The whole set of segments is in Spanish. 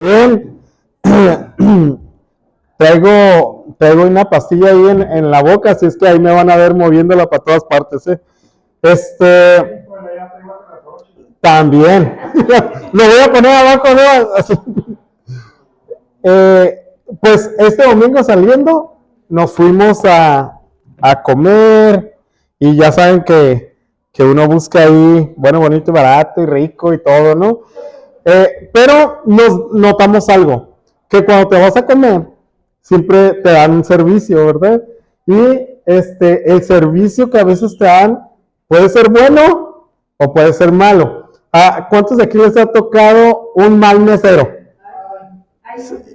Bien. traigo una pastilla ahí en la boca, así es que ahí me van a ver moviéndola para todas partes, ¿eh? Este, también. Lo voy a poner abajo, ¿no? Así. Eh, pues este domingo saliendo, nos fuimos a comer y ya saben que uno busca ahí, bueno, bonito y barato y rico y todo, ¿no? Pero nos notamos algo, que cuando te vas a comer, siempre te dan un servicio, ¿verdad? Y el servicio que a veces te dan puede ser bueno o puede ser malo. ¿Cuántos de aquí les ha tocado un mal mesero?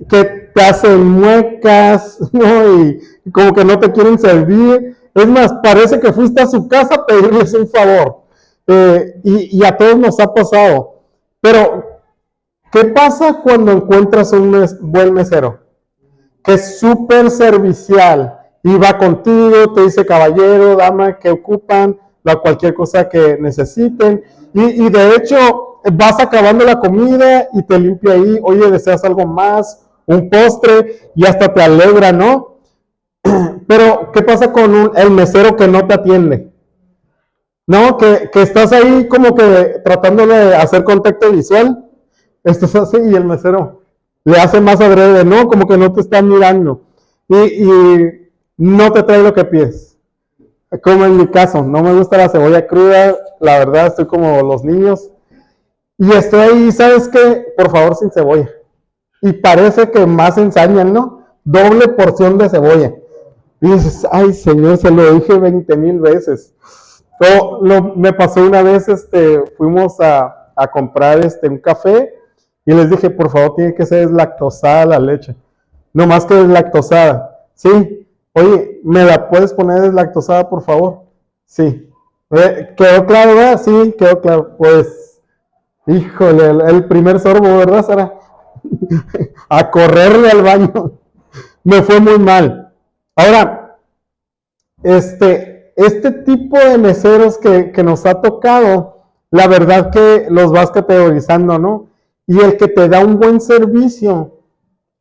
Que te hacen muecas, ¿no? Y como que no te quieren servir. Es más, parece que fuiste a su casa a pedirles un favor. Y a todos nos ha pasado. Pero ¿qué pasa cuando encuentras un buen mesero? Que es súper servicial y va contigo, te dice caballero, dama, que ocupan, cualquier cosa que necesiten. Y de hecho, vas acabando la comida y te limpia ahí, oye, deseas algo más, un postre, y hasta te alegra, ¿no? Pero, ¿qué pasa con el mesero que no te atiende? ¿No? Que estás ahí como que tratando de hacer contacto visual, estás así y el mesero le hace más adrede, ¿no? Como que no te está mirando y no te trae lo que pides. Como en mi caso, no me gusta la cebolla cruda, la verdad estoy como los niños y estoy ahí, ¿sabes qué? Por favor, sin cebolla. Y parece que más ensañan, ¿no? Doble porción de cebolla. Y dices, ay señor, se lo dije 20,000 veces. Me pasó una vez, fuimos a comprar un café y les dije, por favor, tiene que ser deslactosada la leche. No más que deslactosada. Sí. Oye, ¿me la puedes poner deslactosada, por favor? Sí. ¿Quedó claro, verdad? Sí, quedó claro. Pues, híjole, el primer sorbo, ¿verdad, Sara? A correrle al baño. Me fue muy mal. Ahora, este tipo de meseros que nos ha tocado, la verdad que los vas categorizando, ¿no? Y el que te da un buen servicio,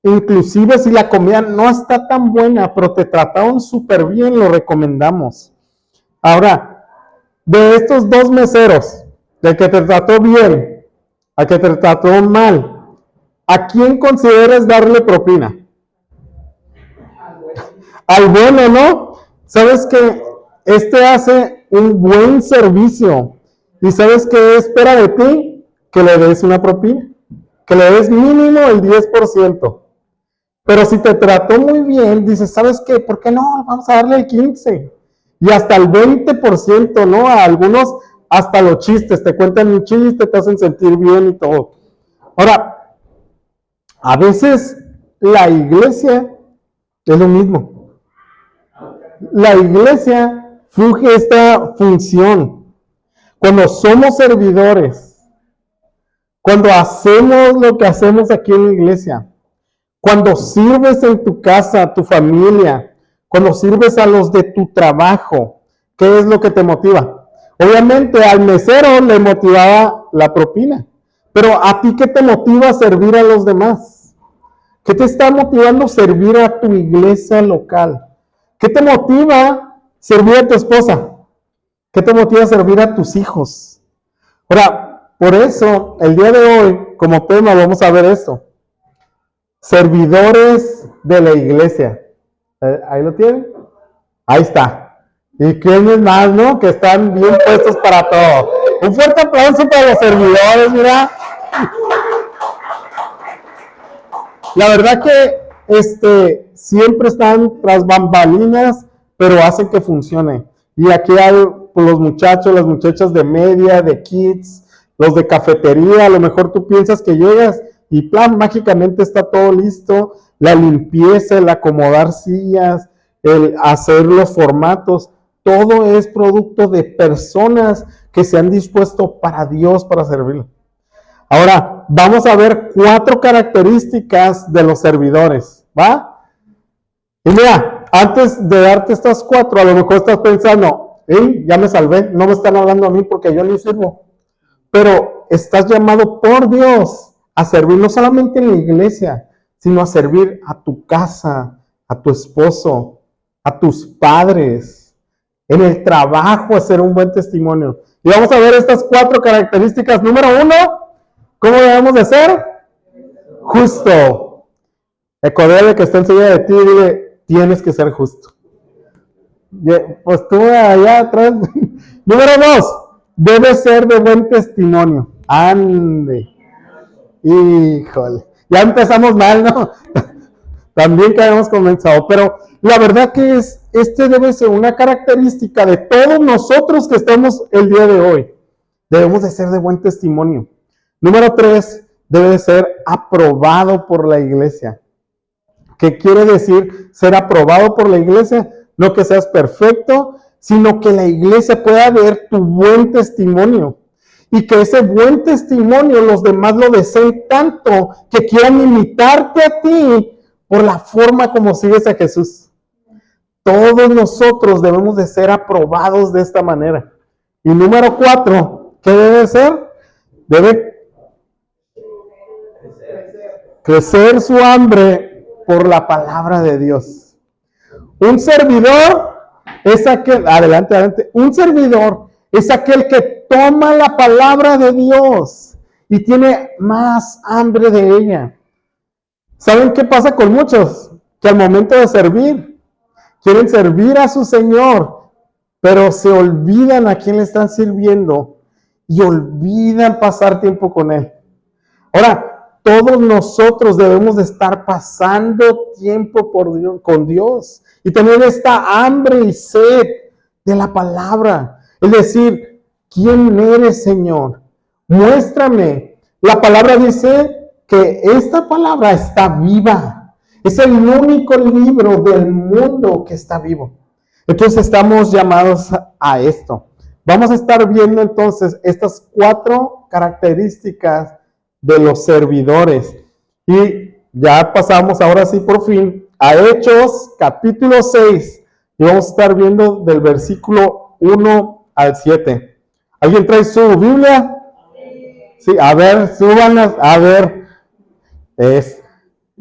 inclusive si la comida no está tan buena, pero te trataron súper bien, lo recomendamos. Ahora, de estos dos meseros, del que te trató bien, al que te trató mal, ¿a quién consideras darle propina? Al bueno, ¿no? Sabes que hace un buen servicio y sabes que espera de ti que le des una propina, que le des mínimo el 10%. Pero si te trató muy bien, dices, ¿sabes qué? ¿Por qué no? Vamos a darle el 15% y hasta el 20%, ¿no? A algunos hasta los chistes, te cuentan un chiste, te hacen sentir bien y todo. Ahora, a veces la iglesia es lo mismo. La iglesia funge esta función. Cuando somos servidores, cuando hacemos lo que hacemos aquí en la iglesia, cuando sirves en tu casa, tu familia, cuando sirves a los de tu trabajo, ¿qué es lo que te motiva? Obviamente al mesero le motivaba la propina, pero ¿a ti qué te motiva a servir a los demás? ¿Qué te está motivando servir a tu iglesia local? ¿Qué te motiva servir a tu esposa? ¿Qué te motiva a servir a tus hijos? Ahora, por eso, el día de hoy, como tema, vamos a ver esto. Servidores de la iglesia. ¿Ahí lo tienen? Ahí está. ¿Y quiénes más, no? Que están bien puestos para todo. Un fuerte aplauso para los servidores, mira. La verdad que siempre están tras bambalinas, pero hacen que funcione. Y aquí hay los muchachos, las muchachas de media, de kids, los de cafetería. A lo mejor tú piensas que llegas y plan, mágicamente está todo listo. La limpieza, el acomodar sillas, el hacer los formatos, todo es producto de personas que se han dispuesto para Dios, para servir. Ahora, vamos a ver 4 características de los servidores, ¿va? Y mira, antes de darte estas 4, a lo mejor estás pensando, ya me salvé, no me están hablando a mí porque yo ni sirvo. Pero estás llamado por Dios a servir no solamente en la iglesia, sino a servir a tu casa, a tu esposo, a tus padres, en el trabajo, a ser un buen testimonio. Y vamos a ver estas 4 características. Número 1, ¿cómo debemos de ser? Justo. Ecodele que está enseguida de ti, dile, tienes que ser justo. Pues tú allá atrás. Número 2, debe ser de buen testimonio. Ande. Híjole. Ya empezamos mal, ¿no? También que habíamos comenzado. Pero la verdad que este debe ser una característica de todos nosotros que estamos el día de hoy. Debemos de ser de buen testimonio. Número 3, debe de ser aprobado por la iglesia. ¿Qué quiere decir ser aprobado por la iglesia? No que seas perfecto, sino que la iglesia pueda ver tu buen testimonio. Y que ese buen testimonio los demás lo deseen tanto que quieran imitarte a ti por la forma como sigues a Jesús. Todos nosotros debemos de ser aprobados de esta manera. Y número 4, ¿qué debe ser? Debe crecer su hambre por la palabra de Dios. Un servidor es aquel, adelante, un servidor es aquel que toma la palabra de Dios y tiene más hambre de ella. ¿Saben qué pasa con muchos? Que al momento de servir, quieren servir a su Señor, pero se olvidan a quién le están sirviendo y olvidan pasar tiempo con Él. Ahora, todos nosotros debemos de estar pasando tiempo con Dios y tener esta hambre y sed de la palabra. Es decir, ¿quién eres, Señor? Muéstrame. La palabra dice que esta palabra está viva. Es el único libro del mundo que está vivo. Entonces estamos llamados a esto. Vamos a estar viendo entonces estas 4 características de los servidores. Y ya pasamos ahora sí por fin a Hechos capítulo 6 y vamos a estar viendo del versículo 1 al 7. ¿Alguien trae su Biblia? Sí, a ver, súbanlas, a ver.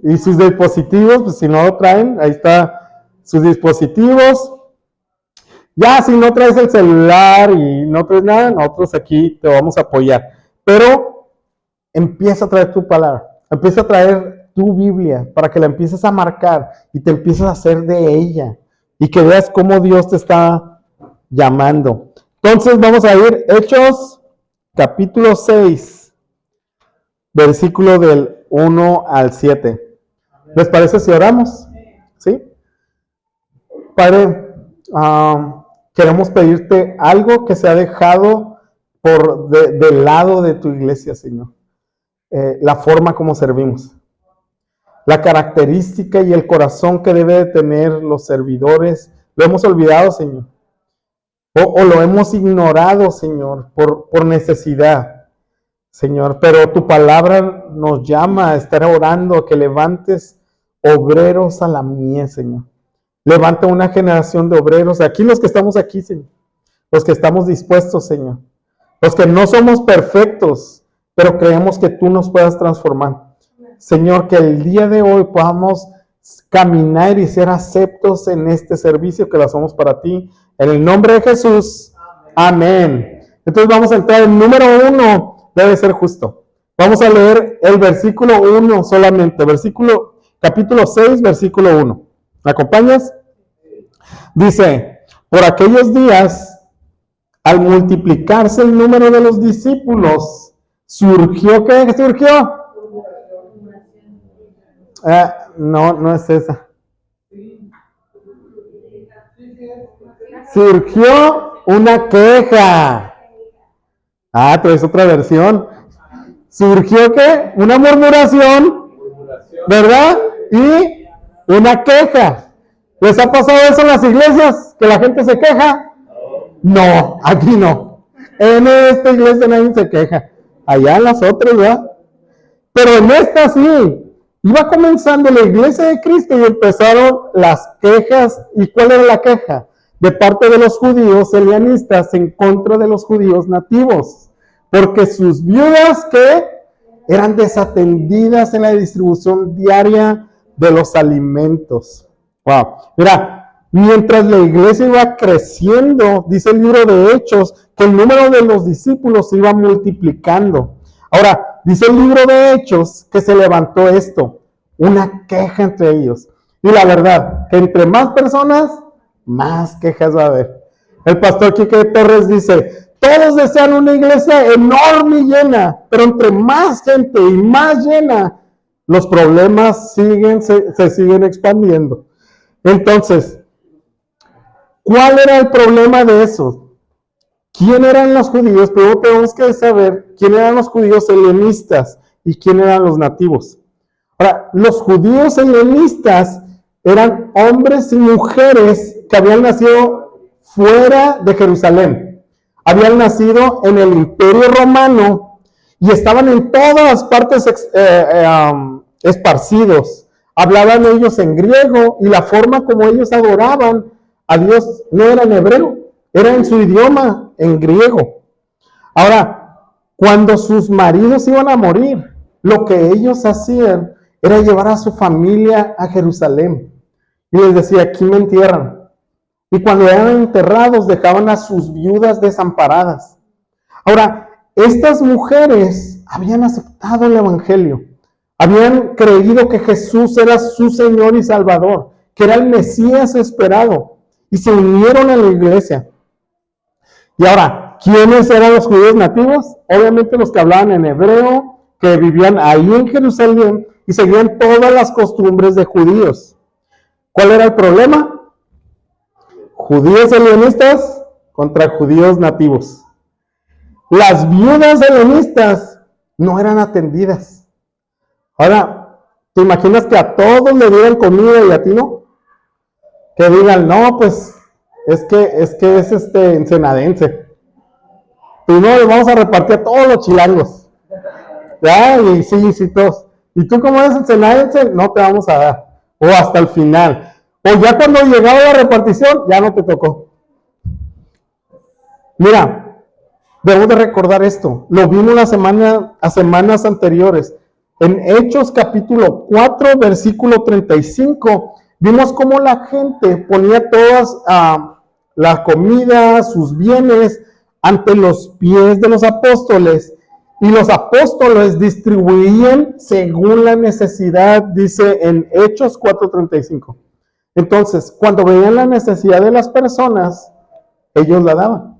Y sus dispositivos, pues si no lo traen, ahí está sus dispositivos. Ya si no traes el celular y no traes nada, nosotros aquí te vamos a apoyar. Pero empieza a traer tu palabra, empieza a traer tu Biblia para que la empieces a marcar y te empieces a hacer de ella y que veas cómo Dios te está llamando. Entonces vamos a ir Hechos capítulo 6, versículo del 1 al 7. ¿Les parece si oramos? ¿Sí? Padre, queremos pedirte algo que se ha dejado del lado de tu iglesia, Señor. La forma como servimos, la característica y el corazón que debe de tener los servidores, lo hemos olvidado, Señor, o lo hemos ignorado, Señor, por necesidad, Señor, pero tu palabra nos llama a estar orando, a que levantes obreros a la mies, Señor. Levanta una generación de obreros, aquí los que estamos aquí, Señor, los que estamos dispuestos, Señor, los que no somos perfectos, pero creemos que tú nos puedas transformar. Señor, que el día de hoy podamos caminar y ser aceptos en este servicio que lo hacemos para ti. En el nombre de Jesús. Amén. Entonces vamos a entrar en número 1, debe ser justo. Vamos a leer el versículo 1 solamente. Capítulo 6, versículo 1. ¿Me acompañas? Dice, por aquellos días, al multiplicarse el número de los discípulos, surgió, ¿qué surgió? No es esa. Surgió una queja. Traes otra versión. Surgió ¿qué? Una murmuración, ¿verdad? Y una queja. ¿Les ha pasado eso en las iglesias? ¿Que la gente se queja? No, aquí no. En esta iglesia nadie se queja. Allá en las otras, ¿verdad? Pero en esta sí. Iba comenzando la iglesia de Cristo y empezaron las quejas. ¿Y cuál era la queja? De parte de los judíos helenistas en contra de los judíos nativos. Porque sus viudas que eran desatendidas en la distribución diaria de los alimentos. Wow. Mira, mientras la iglesia iba creciendo, dice el libro de Hechos, que el número de los discípulos se iba multiplicando. Ahora, dice el libro de Hechos que se levantó esto, una queja entre ellos. Y la verdad, que entre más personas, más quejas va a haber. El pastor Quique Torres dice, todos desean una iglesia enorme y llena, pero entre más gente y más llena, los problemas se siguen expandiendo. Entonces, ¿cuál era el problema de eso? ¿Quién eran los judíos? Primero tenemos que saber quién eran los judíos helenistas y quién eran los nativos. Ahora, los judíos helenistas eran hombres y mujeres que habían nacido fuera de Jerusalén. Habían nacido en el Imperio Romano y estaban en todas las partes esparcidos. Hablaban ellos en griego y la forma como ellos adoraban a Dios no era en hebreo, era en su idioma, en griego. Ahora, cuando sus maridos iban a morir, lo que ellos hacían era llevar a su familia a Jerusalén. Y les decía, aquí me entierran. Y cuando eran enterrados, dejaban a sus viudas desamparadas. Ahora, estas mujeres habían aceptado el Evangelio. Habían creído que Jesús era su Señor y Salvador, que era el Mesías esperado. Y se unieron a la iglesia. Y ahora, ¿quiénes eran los judíos nativos? Obviamente los que hablaban en hebreo, que vivían ahí en Jerusalén y seguían todas las costumbres de judíos. ¿Cuál era el problema? Judíos helenistas contra judíos nativos. Las viudas helenistas no eran atendidas. Ahora, ¿te imaginas que a todos le dieran comida y a ti no? Que digan, no, pues es ensenadense. Primero le vamos a repartir a todos los chilangos. Ya, y sí, todos. Y tú como eres ensenadense, no te vamos a dar. O hasta el final. O ya cuando llegaba la repartición, ya no te tocó. Mira, debemos de recordar esto. Lo vimos a semanas anteriores. En Hechos capítulo 4, versículo 35, vimos cómo la gente ponía todas la comida, sus bienes, ante los pies de los apóstoles. Y los apóstoles distribuían según la necesidad, dice en Hechos 4:35. Entonces, cuando veían la necesidad de las personas, ellos la daban.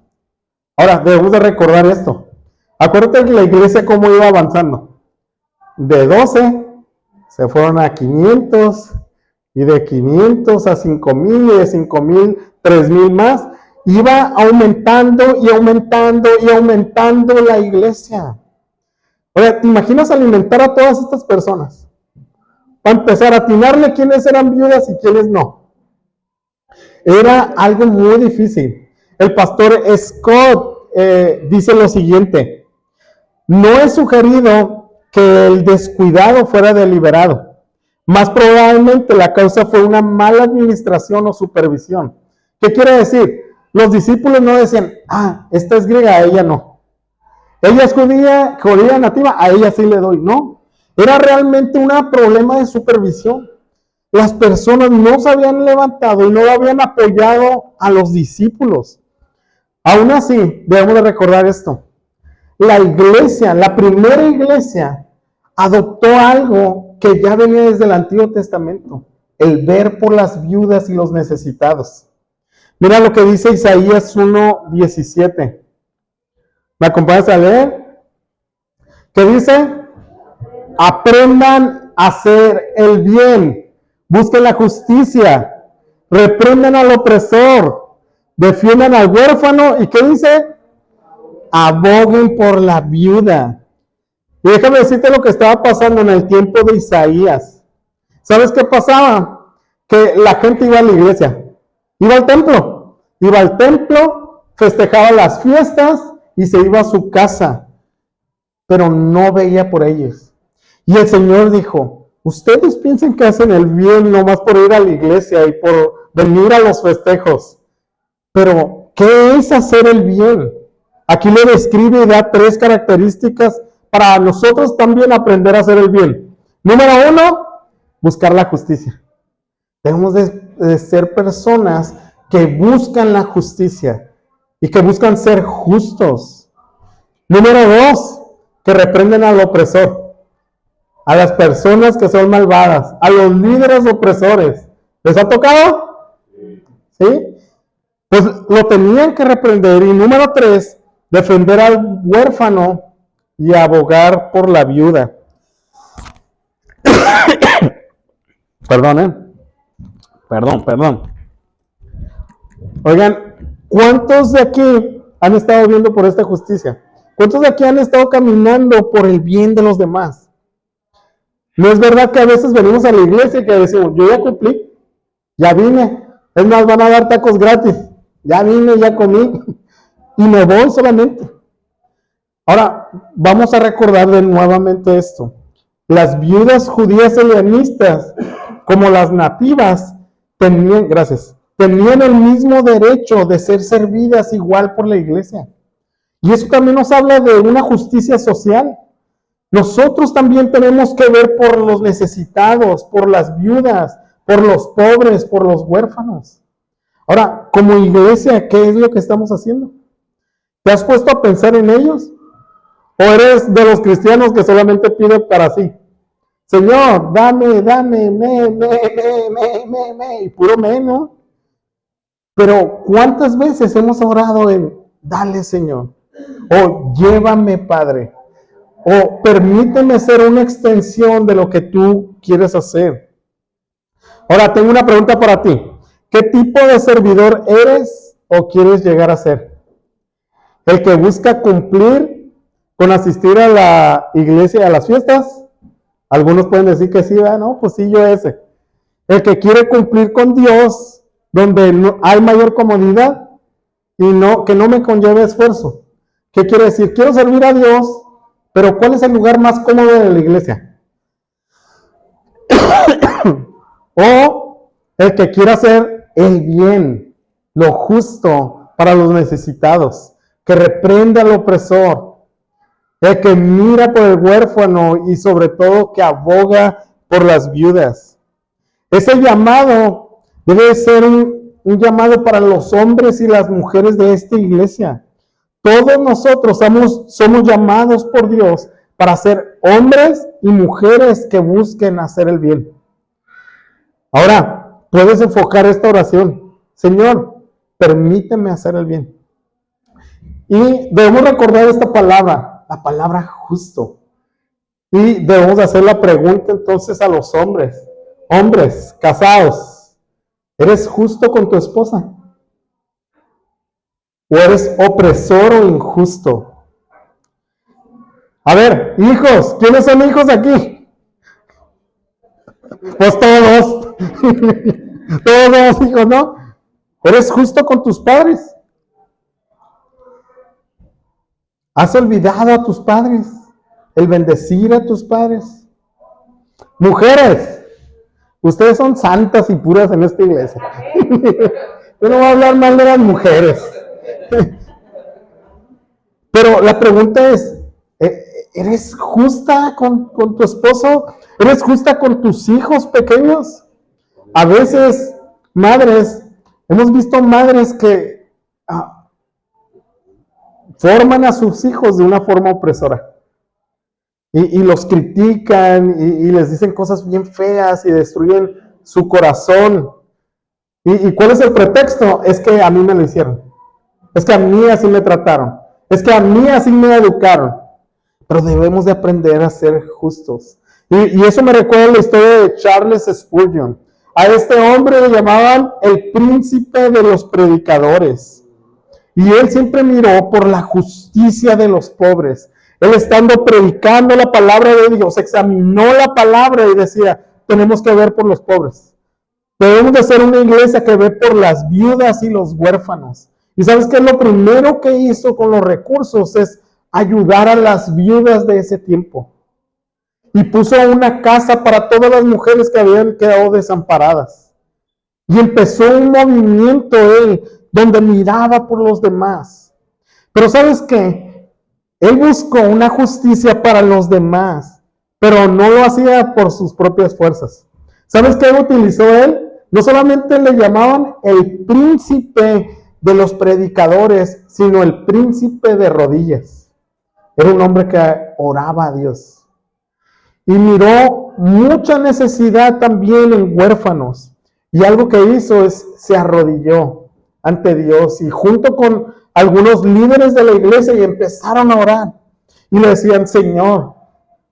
Ahora, debemos de recordar esto. Acuérdate de la iglesia cómo iba avanzando. De 12 se fueron a 500, y de 500 a 5,000, y de 5,000, 3,000 más. Iba aumentando y aumentando y aumentando la iglesia. Oye, ¿te imaginas alimentar a todas estas personas? Para empezar a atinarle quiénes eran viudas y quiénes no. Era algo muy difícil. El pastor Scott dice lo siguiente: no es sugerido que el descuidado fuera deliberado. Más probablemente la causa fue una mala administración o supervisión. ¿Qué quiere decir? Los discípulos no decían, esta es griega, a ella no. Ella es judía nativa, a ella sí le doy. No, era realmente un problema de supervisión. Las personas no se habían levantado y no habían apoyado a los discípulos. Aún así, debemos de recordar esto. La iglesia, la primera iglesia, adoptó algo que ya venía desde el Antiguo Testamento: el ver por las viudas y los necesitados. Mira lo que dice Isaías 1:17. ¿Me acompañas a leer? ¿Qué dice? Aprendan a hacer el bien, busquen la justicia, reprendan al opresor, defiendan al huérfano. ¿Y qué dice? Aboguen por la viuda. Y déjame decirte lo que estaba pasando en el tiempo de Isaías. ¿Sabes qué pasaba? Que la gente iba a la iglesia, iba al templo, festejaba las fiestas y se iba a su casa, pero no veía por ellos. Y el Señor dijo: ustedes piensan que hacen el bien nomás por ir a la iglesia y por venir a los festejos, pero ¿qué es hacer el bien? Aquí le describe y da 3 características para nosotros también aprender a hacer el bien? Número uno, buscar la justicia. Debemos de ser personas que buscan la justicia y que buscan ser justos. Número dos, que reprenden al opresor, a las personas que son malvadas, a los líderes opresores. ¿Les ha tocado? ¿Sí? Pues lo tenían que reprender. Y número tres, defender al huérfano y abogar por la viuda. Perdón. Oigan, ¿cuántos de aquí han estado viendo por esta justicia? ¿Cuántos de aquí han estado caminando por el bien de los demás? No es verdad que a veces venimos a la iglesia y que decimos, yo ya cumplí, ya vine, es más, van a dar tacos gratis, ya vine, ya comí, y me voy solamente. Ahora, vamos a recordar de nuevamente esto. Las viudas judías helenistas, como las nativas, tenían el mismo derecho de ser servidas igual por la iglesia. Y eso también nos habla de una justicia social. Nosotros también tenemos que ver por los necesitados, por las viudas, por los pobres, por los huérfanos. Ahora, como iglesia, ¿qué es lo que estamos haciendo? ¿Te has puesto a pensar en ellos? ¿O eres de los cristianos que solamente piden para sí? Señor, dame, y puro menos. Pero ¿cuántas veces hemos orado en, dale, Señor? O llévame, Padre. O permíteme ser una extensión de lo que tú quieres hacer. Ahora, tengo una pregunta para ti. ¿Qué tipo de servidor eres o quieres llegar a ser? ¿El que busca cumplir con asistir a la iglesia y a las fiestas? Algunos pueden decir que sí, no, pues sí, yo ese. El que quiere cumplir con Dios, donde hay mayor comodidad y que no me conlleve esfuerzo. ¿Qué quiere decir? Quiero servir a Dios, pero ¿cuál es el lugar más cómodo de la iglesia? O el que quiere hacer el bien, lo justo para los necesitados, que reprende al opresor, el que mira por el huérfano y sobre todo que aboga por las viudas. Ese llamado debe ser un llamado para los hombres y las mujeres de esta iglesia. Todos nosotros somos llamados por Dios para ser hombres y mujeres que busquen hacer el bien. Ahora, puedes enfocar esta oración. Señor, permíteme hacer el bien. Y debemos recordar esta palabra, la palabra justo. Y debemos hacer la pregunta entonces a los hombres. Hombres casados, ¿eres justo con tu esposa? ¿O eres opresor o injusto? A ver, hijos, ¿quiénes son hijos aquí? Pues todos. Todos somos hijos, ¿no? ¿Eres justo con tus padres? ¿Has olvidado a tus padres? El bendecir a tus padres. Mujeres, ustedes son santas y puras en esta iglesia. Yo no voy a hablar mal de las mujeres. Pero la pregunta es, ¿eres justa con tu esposo? ¿Eres justa con tus hijos pequeños? A veces, madres, hemos visto madres que forman a sus hijos de una forma opresora. Y los critican y les dicen cosas bien feas y destruyen su corazón. ¿Y cuál es el pretexto? Es que a mí me lo hicieron. Es que a mí así me trataron. Es que a mí así me educaron. Pero debemos de aprender a ser justos. Y eso me recuerda la historia de Charles Spurgeon. A este hombre le llamaban el príncipe de los predicadores. Y él siempre miró por la justicia de los pobres. Él estando predicando la palabra de Dios, examinó la palabra y decía, tenemos que ver por los pobres. Debemos de ser una iglesia que ve por las viudas y los huérfanos. ¿Y sabes qué? Lo primero que hizo con los recursos es ayudar a las viudas de ese tiempo. Y puso una casa para todas las mujeres que habían quedado desamparadas. Y empezó un movimiento él, donde miraba por los demás. Pero ¿sabes qué? Él buscó una justicia para los demás, pero no lo hacía por sus propias fuerzas. ¿Sabes qué utilizó él? No solamente le llamaban el príncipe de los predicadores, sino el príncipe de rodillas. Era un hombre que oraba a Dios. Y miró mucha necesidad también en huérfanos. Y algo que hizo es, se arrodilló ante Dios y junto con algunos líderes de la iglesia y empezaron a orar. Y le decían, Señor,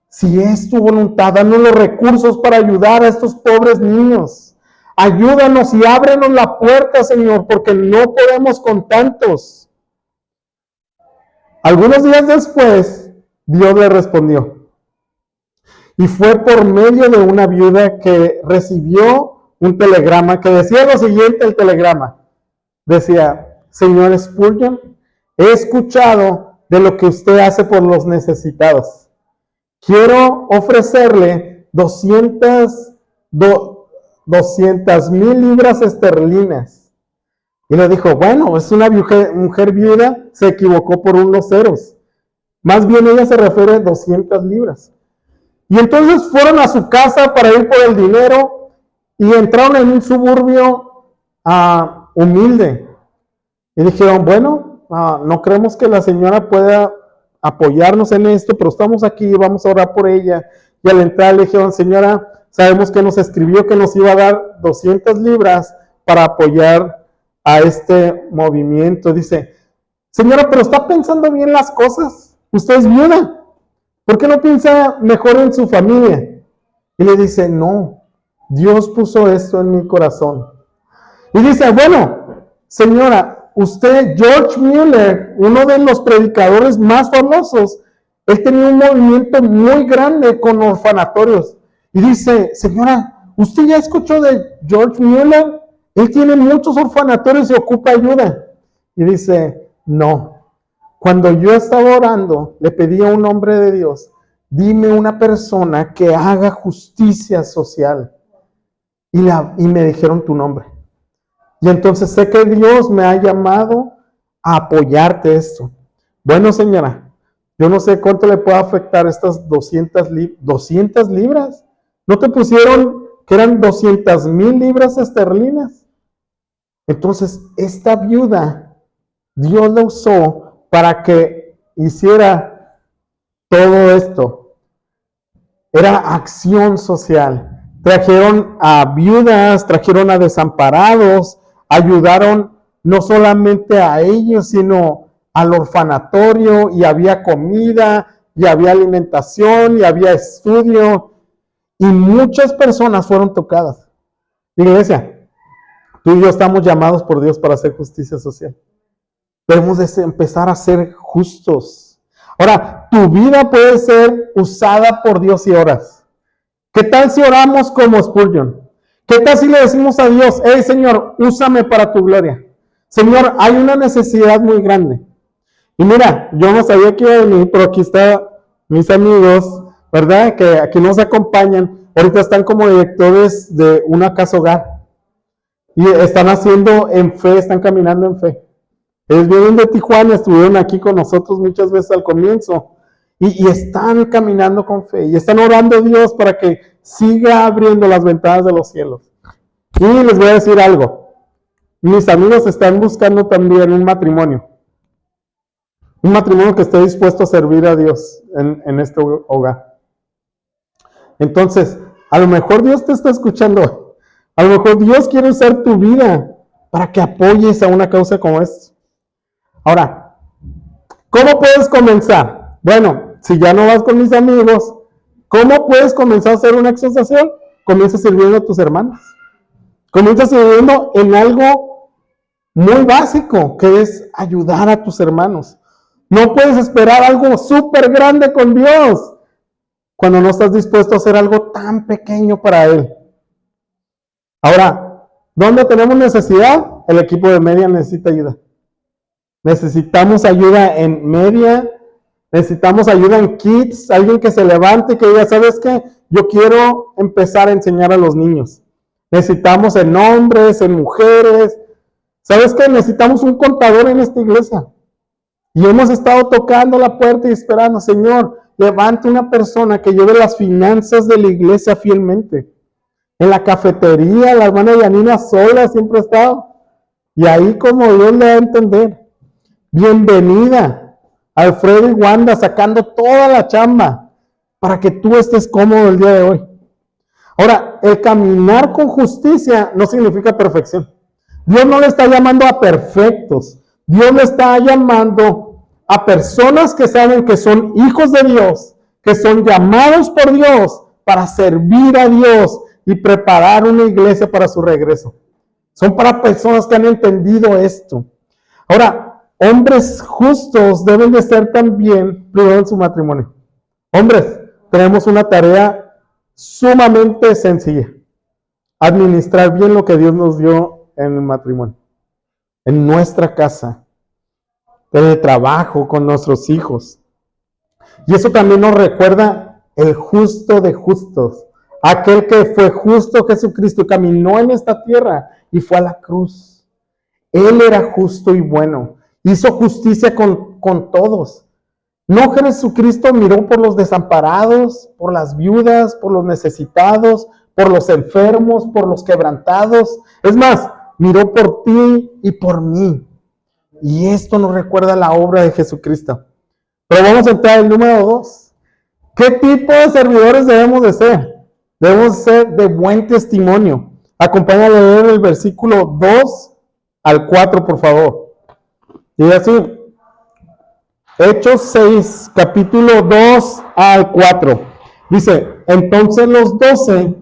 si es tu voluntad, danos los recursos para ayudar a estos pobres niños. Ayúdanos y ábrenos la puerta, Señor, porque no podemos con tantos. Algunos días después, Dios le respondió. Y fue por medio de una viuda que recibió un telegrama que decía lo siguiente, el telegrama. Decía, señor Spurgeon, he escuchado de lo que usted hace por los necesitados. Quiero ofrecerle 200,000 libras esterlinas. Y le dijo, bueno, es una mujer viuda, se equivocó por unos ceros. Más bien ella se refiere a 200 libras. Y entonces fueron a su casa para ir por el dinero y entraron en un suburbio humilde. Y dijeron, bueno, no creemos que la señora pueda apoyarnos en esto, pero estamos aquí, vamos a orar por ella. Y al entrar le dijeron, señora, sabemos que nos escribió que nos iba a dar 200 libras para apoyar a este movimiento. Dice, señora, pero está pensando bien las cosas. Usted es viuda. ¿Por qué no piensa mejor en su familia? Y le dice, no, Dios puso esto en mi corazón. Y dice, bueno, señora, usted, George Mueller, uno de los predicadores más famosos, él tenía un movimiento muy grande con orfanatorios. Y dice, señora, ¿usted ya escuchó de George Mueller? Él tiene muchos orfanatorios y ocupa ayuda. Y dice, no. Cuando yo estaba orando, le pedí a un hombre de Dios, dime una persona que haga justicia social. Y me dijeron tu nombre. Y entonces sé que Dios me ha llamado a apoyarte esto. Bueno, señora, yo no sé cuánto le puede afectar estas 200 libras. ¿No te pusieron que eran 200,000 libras esterlinas? Entonces, esta viuda, Dios la usó para que hiciera todo esto. Era acción social. Trajeron a viudas, trajeron a desamparados, ayudaron no solamente a ellos, sino al orfanatorio, y había comida, y había alimentación, y había estudio, y muchas personas fueron tocadas. Iglesia, tú y yo estamos llamados por Dios para hacer justicia social. Debemos de empezar a ser justos. Ahora, tu vida puede ser usada por Dios si oras. ¿Qué tal si oramos como Spurgeon? ¿Qué tal si le decimos a Dios, hey Señor, úsame para tu gloria? Señor, hay una necesidad muy grande. Y mira, yo no sabía que iba a venir, pero aquí están mis amigos, ¿verdad? Que aquí nos acompañan. Ahorita están como directores de una casa hogar. Y están haciendo en fe, están caminando en fe. Ellos vienen de Tijuana, estuvieron aquí con nosotros muchas veces al comienzo y están caminando con fe y están orando a Dios para que siga abriendo las ventanas de los cielos. Y les voy a decir algo, mis amigos están buscando también un matrimonio que esté dispuesto a servir a Dios en este hogar. Entonces, a lo mejor Dios te está escuchando, a lo mejor Dios quiere usar tu vida para que apoyes a una causa como esta. Ahora, ¿cómo puedes comenzar? Bueno, si ya no vas con mis amigos, ¿cómo puedes comenzar a hacer una acción social? Comienza sirviendo a tus hermanos. Comienza sirviendo en algo muy básico, que es ayudar a tus hermanos. No puedes esperar algo súper grande con Dios cuando no estás dispuesto a hacer algo tan pequeño para Él. Ahora, ¿dónde tenemos necesidad? El equipo de media necesita ayuda. Necesitamos ayuda en media, necesitamos ayuda en kids, alguien que se levante y que diga, ¿sabes qué? Yo quiero empezar a enseñar a los niños. Necesitamos en hombres, en mujeres. ¿Sabes qué? Necesitamos un contador en esta iglesia. Y hemos estado tocando la puerta y esperando, Señor, levanta una persona que lleve las finanzas de la iglesia fielmente. En la cafetería, la hermana Yanina sola siempre ha estado. Y ahí como Dios le da a entender. Bienvenida, Alfredo y Wanda, sacando toda la chamba para que tú estés cómodo el día de hoy. Ahora, el caminar con justicia no significa perfección. Dios no le está llamando a perfectos. Dios le está llamando a personas que saben que son hijos de Dios, que son llamados por Dios para servir a Dios y preparar una iglesia para su regreso. Son para personas que han entendido esto. Ahora, hombres justos deben de ser también primero en su matrimonio. Hombres, tenemos una tarea sumamente sencilla. Administrar bien lo que Dios nos dio en el matrimonio, en nuestra casa, en el trabajo, con nuestros hijos. Y eso también nos recuerda el justo de justos, aquel que fue justo, Jesucristo, caminó en esta tierra y fue a la cruz. Él era justo y bueno, hizo justicia con todos. No, Jesucristo miró por los desamparados, por las viudas, por los necesitados, por los enfermos, por los quebrantados. Es más, miró por ti y por mí. Y esto nos recuerda la obra de Jesucristo. Pero vamos a entrar al número 2. ¿Qué tipo de servidores debemos de ser? Debemos ser de buen testimonio. Acompáñame a leer el versículo 2 al 4, por favor. Y así, Hechos 6, capítulo 2 al 4. Dice, entonces los 12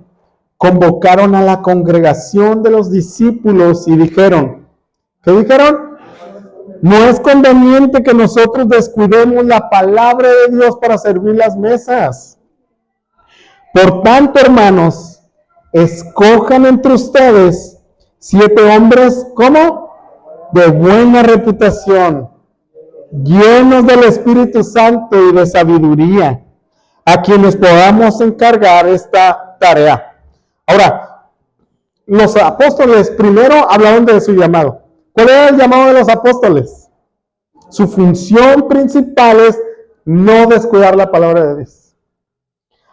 convocaron a la congregación de los discípulos y dijeron, ¿qué dijeron? No es conveniente que nosotros descuidemos la palabra de Dios para servir las mesas. Por tanto, hermanos, escojan entre ustedes 7 hombres, ¿cómo? De buena reputación, llenos del Espíritu Santo y de sabiduría, a quienes podamos encargar esta tarea. Ahora, los apóstoles primero hablaron de su llamado. ¿Cuál era el llamado de los apóstoles? Su función principal es no descuidar la palabra de Dios.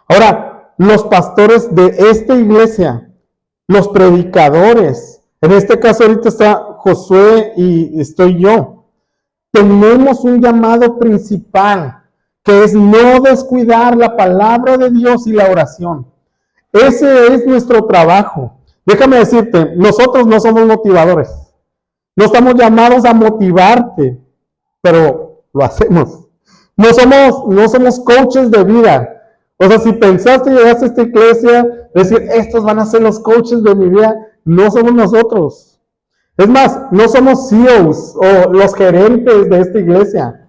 Ahora, los pastores de esta iglesia, los predicadores, en este caso ahorita está Josué y estoy yo, tenemos un llamado principal, que es no descuidar la palabra de Dios y la oración. Ese es nuestro trabajo. Déjame decirte, nosotros no somos motivadores. No estamos llamados a motivarte, pero lo hacemos. No somos coaches de vida. O sea, si pensaste y llegaste a esta iglesia, decir, estos van a ser los coaches de mi vida, no somos nosotros. Es más, no somos CEOs o los gerentes de esta iglesia.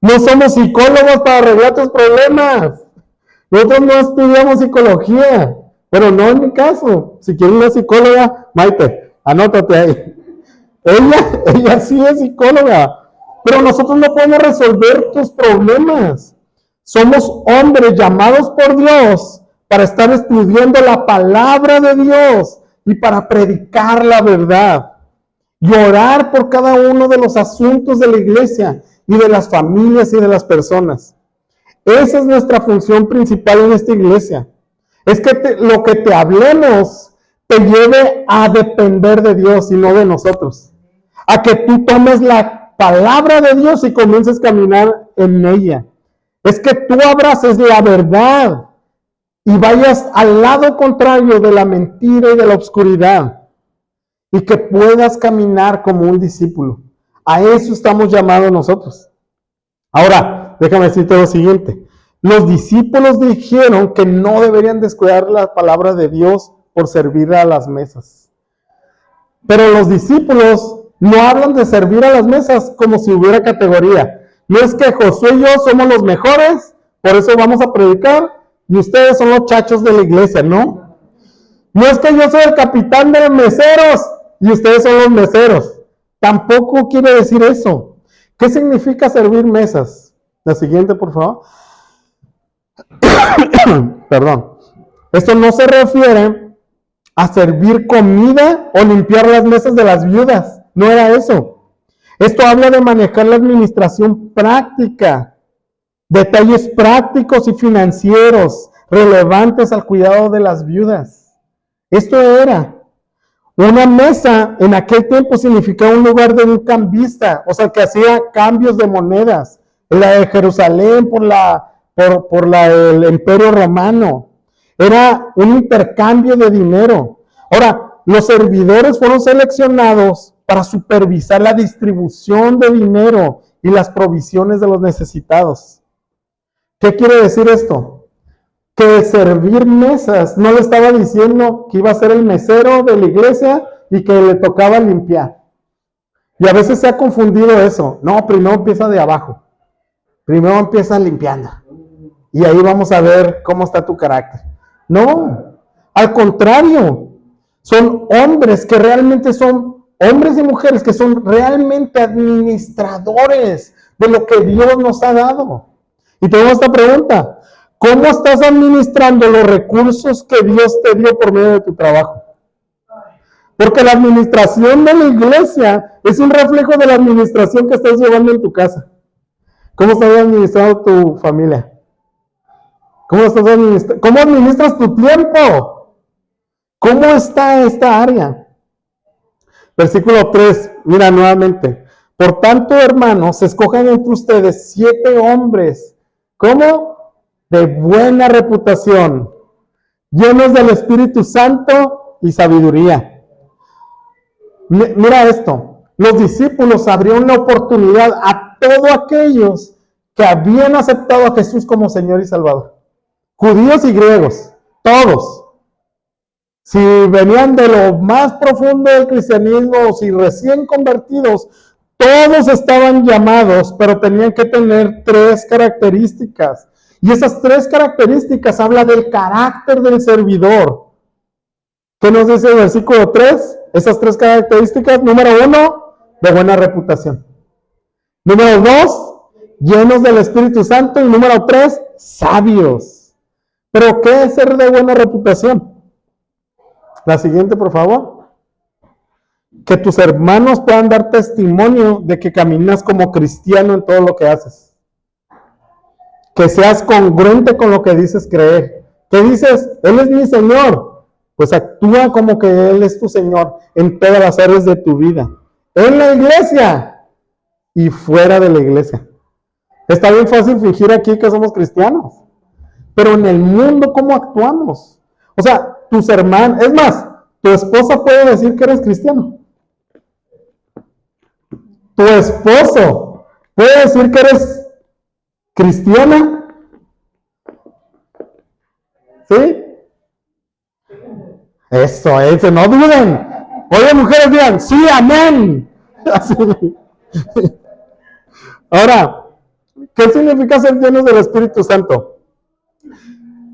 No somos psicólogos para arreglar tus problemas. Nosotros no estudiamos psicología, pero no en mi caso. Si quieres una psicóloga, Maite, anótate ahí. Ella sí es psicóloga, pero nosotros no podemos resolver tus problemas. Somos hombres llamados por Dios para estar estudiando la palabra de Dios y para predicar la verdad y orar por cada uno de los asuntos de la iglesia y de las familias y de las personas. Esa es nuestra función principal en esta iglesia. Es que lo que te hablemos te lleve a depender de Dios y no de nosotros. A que tú tomes la palabra de Dios y comiences a caminar en ella. Es que tú abraces la verdad y vayas al lado contrario de la mentira y de la oscuridad. Y que puedas caminar como un discípulo. A eso estamos llamados nosotros. Ahora, déjame decirte lo siguiente. Los discípulos dijeron que no deberían descuidar la palabra de Dios por servir a las mesas. Pero los discípulos no hablan de servir a las mesas como si hubiera categoría. No es que Josué y yo somos los mejores, por eso vamos a predicar, y ustedes son los chachos de la iglesia, ¿no? No es que yo soy el capitán de los meseros, y ustedes son los meseros. Tampoco quiere decir eso. ¿Qué significa servir mesas? La siguiente, por favor. Perdón. Esto no se refiere a servir comida o limpiar las mesas de las viudas. No era eso. Esto habla de manejar la administración práctica, detalles prácticos y financieros relevantes al cuidado de las viudas. Esto era una mesa. En aquel tiempo significaba un lugar de un cambista, o sea, que hacía cambios de monedas. La de Jerusalén por el Imperio Romano. Era un intercambio de dinero. Ahora, los servidores fueron seleccionados para supervisar la distribución de dinero y las provisiones de los necesitados. ¿Qué quiere decir esto? Que servir mesas no le estaba diciendo que iba a ser el mesero de la iglesia y que le tocaba limpiar. Y a veces se ha confundido eso. No, primero empieza de abajo. Primero empieza limpiando. Y ahí vamos a ver cómo está tu carácter. No, al contrario. Son hombres que realmente son, hombres y mujeres que son realmente administradores de lo que Dios nos ha dado. Y tengo esta pregunta: ¿cómo estás administrando los recursos que Dios te dio por medio de tu trabajo? Porque la administración de la iglesia es un reflejo de la administración que estás llevando en tu casa. ¿Cómo estás administrando tu familia? ¿Cómo administras tu tiempo? ¿Cómo está esta área? Versículo 3, mira nuevamente. Por tanto, hermanos, escojan entre ustedes 7 hombres, ¿cómo? De buena reputación, llenos del Espíritu Santo y sabiduría. Mira esto, los discípulos abrieron la oportunidad a todos aquellos que habían aceptado a Jesús como Señor y Salvador. Judíos y griegos, todos. Si venían de lo más profundo del cristianismo, si recién convertidos, todos estaban llamados, pero tenían que tener 3 características. Y esas 3 características hablan del carácter del servidor. ¿Qué nos dice el versículo 3? Esas 3 características. Número 1, de buena reputación. Número 2, llenos del Espíritu Santo. Y número 3, sabios. ¿Pero qué es ser de buena reputación? La siguiente, por favor. Que tus hermanos puedan dar testimonio de que caminas como cristiano en todo lo que haces. Que seas congruente con lo que dices creer. Que dices, Él es mi Señor. Pues actúa como que Él es tu Señor en todas las áreas de tu vida. En la iglesia y fuera de la iglesia. Está bien fácil fingir aquí que somos cristianos. Pero en el mundo, ¿cómo actuamos? O sea, tus hermanos, es más, tu esposa puede decir que eres cristiano. Tu esposo puede decir que eres cristiana. ¿Sí? Eso, no duden. Oye, mujeres, digan, sí, amén. Así. Ahora, ¿qué significa ser llenos del Espíritu Santo?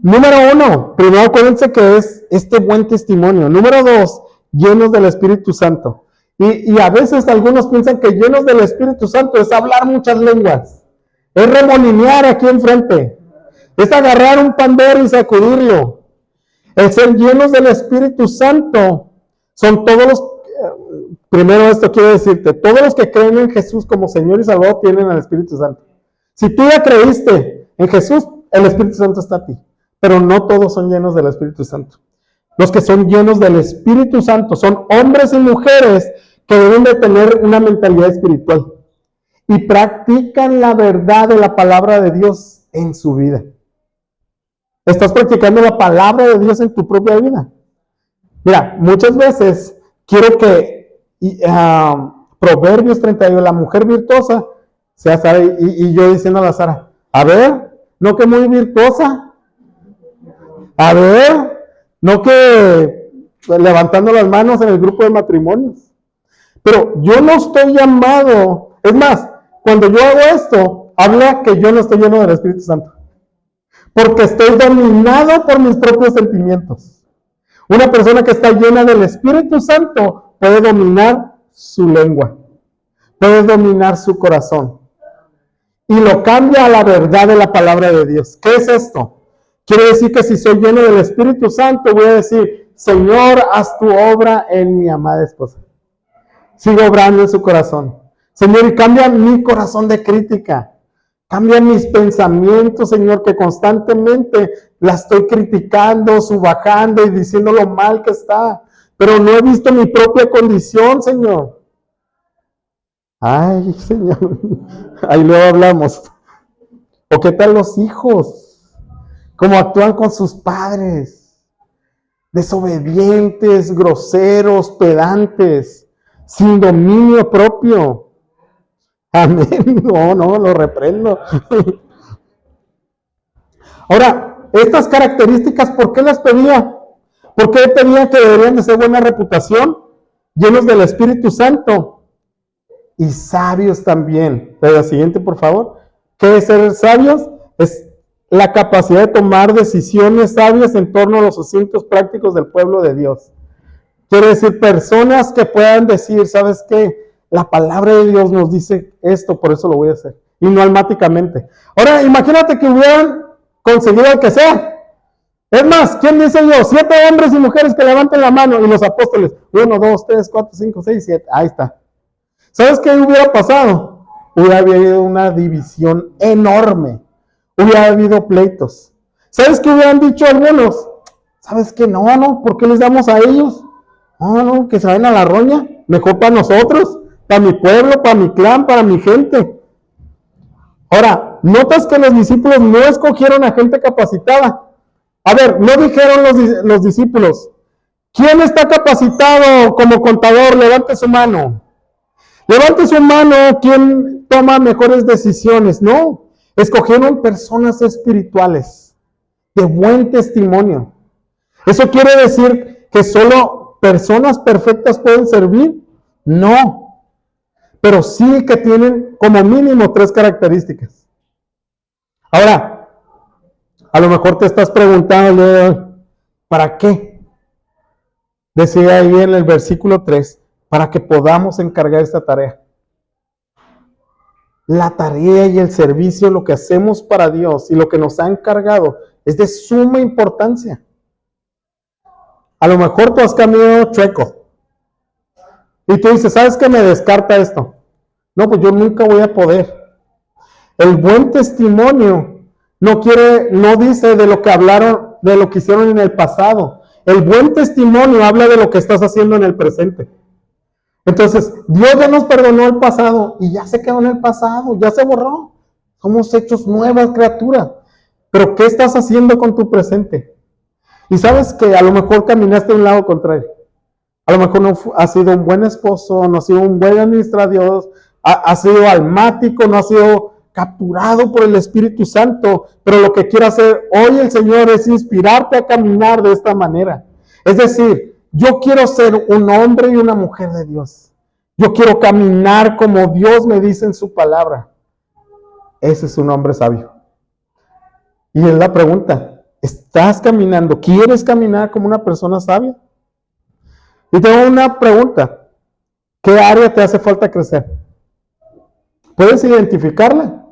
Número 1, primero acuérdense que es este buen testimonio. Número 2, llenos del Espíritu Santo. Y a veces algunos piensan que llenos del Espíritu Santo es hablar muchas lenguas. Es remolinear aquí enfrente. Es agarrar un pandero y sacudirlo. El ser llenos del Espíritu Santo son todos los... Primero esto quiero decirte, todos los que creen en Jesús como Señor y Salvador tienen al Espíritu Santo. Si tú ya creíste en Jesús, el Espíritu Santo está a ti. Pero no todos son llenos del Espíritu Santo. Los que son llenos del Espíritu Santo son hombres y mujeres que deben de tener una mentalidad espiritual y practican la verdad de la palabra de Dios en su vida. ¿Estás practicando la palabra de Dios en tu propia vida? Mira, muchas veces quiero que Proverbios 31, la mujer virtuosa, sea Sara, y yo diciendo a la Sara, a ver, no que muy virtuosa, a ver, no que levantando las manos en el grupo de matrimonios. Pero yo no estoy llamado, es más, cuando yo hago esto, habla que yo no estoy lleno del Espíritu Santo. Porque estoy dominado por mis propios sentimientos. Una persona que está llena del Espíritu Santo puede dominar su lengua, puede dominar su corazón. Y lo cambia a la verdad de la palabra de Dios. ¿Qué es esto? Quiere decir que si soy lleno del Espíritu Santo, voy a decir, Señor, haz tu obra en mi amada esposa. Sigo obrando en su corazón. Señor, y cambia mi corazón de crítica. Cambia mis pensamientos, Señor, que constantemente la estoy criticando, subajando y diciendo lo mal que está. Pero no he visto mi propia condición, Señor. Ay, Señor. Ahí luego hablamos. ¿O qué tal los hijos? ¿Cómo actúan con sus padres? Desobedientes, groseros, pedantes, sin dominio propio. Amén. No, lo reprendo. Ahora, estas características, ¿por qué las pedía? ¿Por qué pedía que deberían de ser buena reputación? Llenos del Espíritu Santo. Y sabios también. La siguiente, por favor. ¿Qué es ser sabios? Es la capacidad de tomar decisiones sabias en torno a los asuntos prácticos del pueblo de Dios. Quiere decir, personas que puedan decir, ¿sabes qué? La palabra de Dios nos dice esto, por eso lo voy a hacer. Y no almáticamente. Ahora, imagínate que hubieran conseguido el que sea. Es más, ¿quién dice yo? 7 hombres y mujeres que levanten la mano. Y los apóstoles, 1, 2, 3, 4, 5, 6, 7. Ahí está. ¿Sabes qué hubiera pasado? Hubiera habido una división enorme. Hubiera habido pleitos. ¿Sabes qué hubieran dicho algunos? ¿Sabes qué? No, ¿por qué les damos a ellos? No, que se vayan a la roña. Mejor para nosotros, para mi pueblo, para mi clan, para mi gente. Ahora, notas que los discípulos no escogieron a gente capacitada. A ver, no dijeron los discípulos, ¿quién está capacitado como contador? Levante su mano. Levante su mano, ¿quién toma mejores decisiones? No, escogieron personas espirituales, de buen testimonio. ¿Eso quiere decir que solo personas perfectas pueden servir? No, pero sí que tienen como mínimo 3 características. Ahora, a lo mejor te estás preguntando, ¿para qué? Decía ahí en el versículo 3, para que podamos encargar esta tarea. La tarea y el servicio, lo que hacemos para Dios y lo que nos ha encargado, es de suma importancia. A lo mejor tú has caminado chueco y tú dices, ¿sabes qué me descarta esto? No, pues yo nunca voy a poder. El buen testimonio no dice de lo que hablaron, de lo que hicieron en el pasado. El buen testimonio habla de lo que estás haciendo en el presente. Entonces, Dios ya nos perdonó el pasado y ya se quedó en el pasado, ya se borró. Somos hechos nuevas criaturas. Pero ¿qué estás haciendo con tu presente? Y sabes que a lo mejor caminaste a un lado contrario. A lo mejor no has sido un buen esposo, no has sido un buen administrador, has sido almático, no has sido capturado por el Espíritu Santo. Pero lo que quiere hacer hoy el Señor es inspirarte a caminar de esta manera. Es decir, yo quiero ser un hombre y una mujer de Dios. Yo quiero caminar como Dios me dice en su palabra. Ese es un hombre sabio. Y es la pregunta, ¿estás caminando? ¿Quieres caminar como una persona sabia? Y tengo una pregunta. ¿Qué área te hace falta crecer? ¿Puedes identificarla?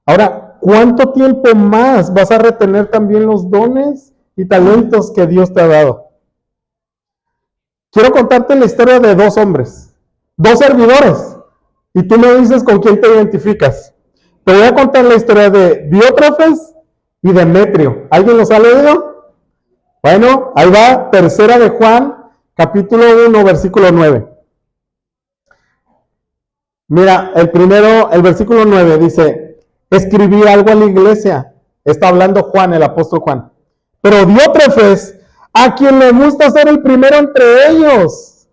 Ahora, ¿cuánto tiempo más vas a retener también los dones y talentos que Dios te ha dado? Quiero contarte la historia de 2 hombres, 2 servidores, y tú me dices con quién te identificas. Te voy a contar la historia de Diótrefes y Demetrio. ¿Alguien los ha leído? Bueno, ahí va, 3 de Juan, capítulo 1, versículo 9. Mira, el versículo 9 dice, escribí algo a la iglesia. Está hablando Juan, el apóstol Juan. Pero Diótrefes, a quien le gusta ser el primero entre ellos,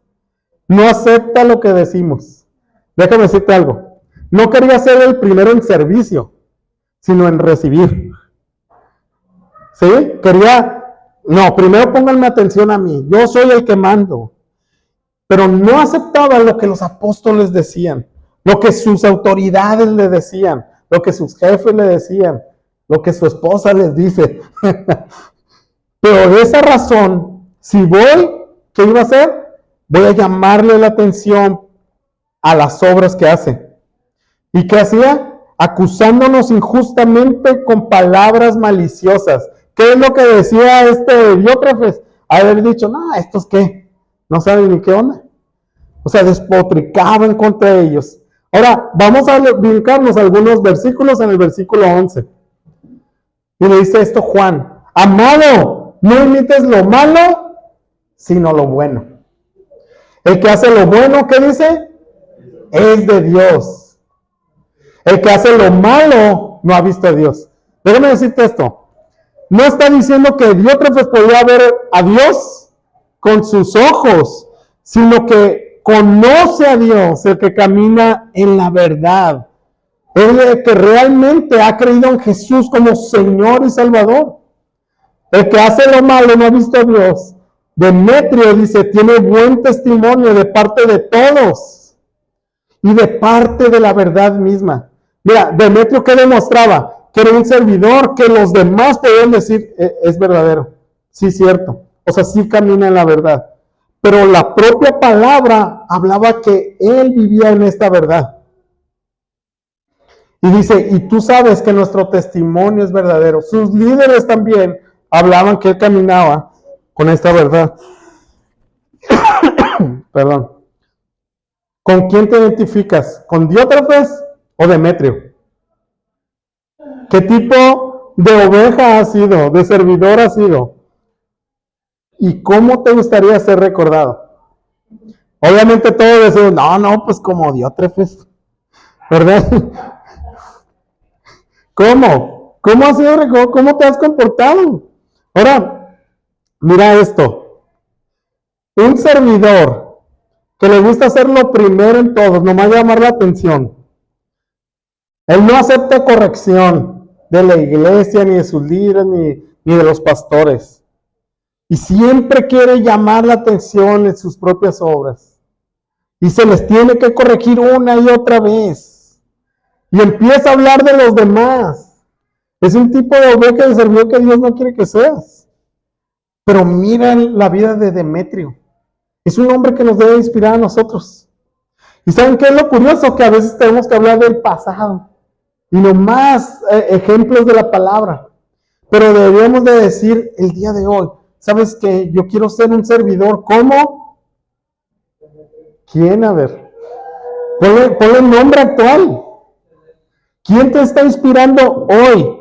no acepta lo que decimos. Déjame decirte algo. No quería ser el primero en servicio, sino en recibir. ¿Sí? Primero pónganme atención a mí. Yo soy el que mando. Pero no aceptaba lo que los apóstoles decían, lo que sus autoridades le decían, lo que sus jefes le decían, lo que su esposa les dice. Pero de esa razón, si voy, ¿qué iba a hacer? Voy a llamarle la atención a las obras que hace. ¿Y qué hacía? Acusándonos injustamente con palabras maliciosas. ¿Qué es lo que decía Diótrefes? Haber dicho, no, ¿estos qué? No saben ni qué onda. O sea, despotricaban contra ellos. Ahora, vamos a brincarnos algunos versículos en el versículo 11. Y le dice esto Juan: amado, no imites lo malo, sino lo bueno. El que hace lo bueno, ¿qué dice? Es de Dios. El que hace lo malo no ha visto a Dios. Déjame decirte esto. No está diciendo que Diótrefes podía ver a Dios con sus ojos, sino que conoce a Dios, el que camina en la verdad. El que realmente ha creído en Jesús como Señor y Salvador. El que hace lo malo no ha visto a Dios. Demetrio dice, tiene buen testimonio de parte de todos y de parte de la verdad misma. Mira, Demetrio, ¿qué demostraba? Que era un servidor que los demás podían decir, es verdadero. Sí, cierto. O sea, sí camina en la verdad. Pero la propia palabra hablaba que él vivía en esta verdad. Y dice, y tú sabes que nuestro testimonio es verdadero. Sus líderes también hablaban que él caminaba con esta verdad. Perdón. ¿Con quién te identificas? ¿Con Diótrefes o Demetrio? ¿Qué tipo de oveja has sido? ¿De servidor has sido? ¿Y cómo te gustaría ser recordado? Obviamente todos decimos, no, pues como Diótrefes, ¿verdad? ¿Cómo? ¿Cómo has sido recordado? ¿Cómo te has comportado? Ahora, mira esto. Un servidor que le gusta hacer lo primero en todos, nomás llamar la atención. Él no acepta corrección de la iglesia, ni de sus líderes, ni de los pastores. Y siempre quiere llamar la atención en sus propias obras. Y se les tiene que corregir una y otra vez. Y empieza a hablar de los demás. Es un tipo de oveja de servidor que Dios no quiere que seas. Pero mira la vida de Demetrio. Es un hombre que nos debe inspirar a nosotros. ¿Y saben qué es lo curioso? Que a veces tenemos que hablar del pasado. Y no más ejemplos de la palabra. Pero deberíamos de decir el día de hoy, ¿sabes qué? Yo quiero ser un servidor. ¿Cómo? ¿Quién? A ver. Ponle el nombre actual. ¿Quién te está inspirando hoy